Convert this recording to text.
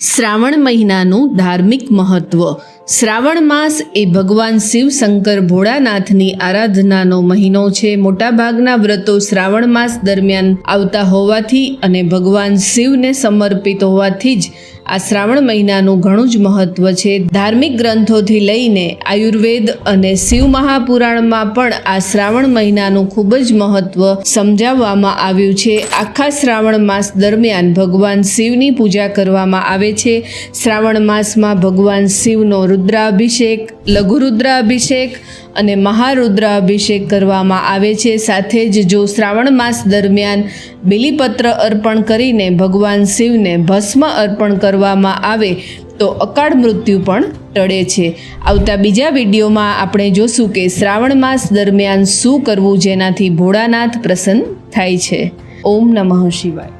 શ્રાવણ મહિનાનું ધાર્મિક મહત્વ. શ્રાવણ માસ એ ભગવાન શિવ શંકર ભોળાનાથની આરાધનાનો મહિનો છે. મોટાભાગના વ્રતો શ્રાવણ માસ દરમિયાન આવતા હોવાથી અને ભગવાન શિવને સમર્પિત હોવાથી જ આ શ્રાવણ મહિનાનું ઘણું જ મહત્વ છે. ધાર્મિક ગ્રંથોથી લઈને આયુર્વેદ અને શિવ મહાપુરાણમાં પણ આ શ્રાવણ મહિનાનું ખૂબ જ મહત્વ સમજાવવામાં આવ્યું છે. આખા શ્રાવણ માસ દરમિયાન ભગવાન શિવની પૂજા કરવામાં આવે છે. શ્રાવણ માસમાં ભગવાન શિવનો રુદ્રાભિષેક, લઘુરુદ્રાભિષેક અને મહારુદ્રાભિષેક કરવામાં આવે છે. સાથે જ જો શ્રાવણ માસ દરમિયાન બિલીપત્ર અર્પણ કરીને ભગવાન શિવને ભસ્મ અર્પણ કરવામાં આવે તો અકાળ મૃત્યુ પણ ટળે છે. આવતા બીજા વિડીયોમાં આપણે જોશું કે શ્રાવણ માસ દરમિયાન શું કરવું જેનાથી ભોળાનાથ પ્રસન્ન થાય છે. ઓમ નમઃ શિવાય.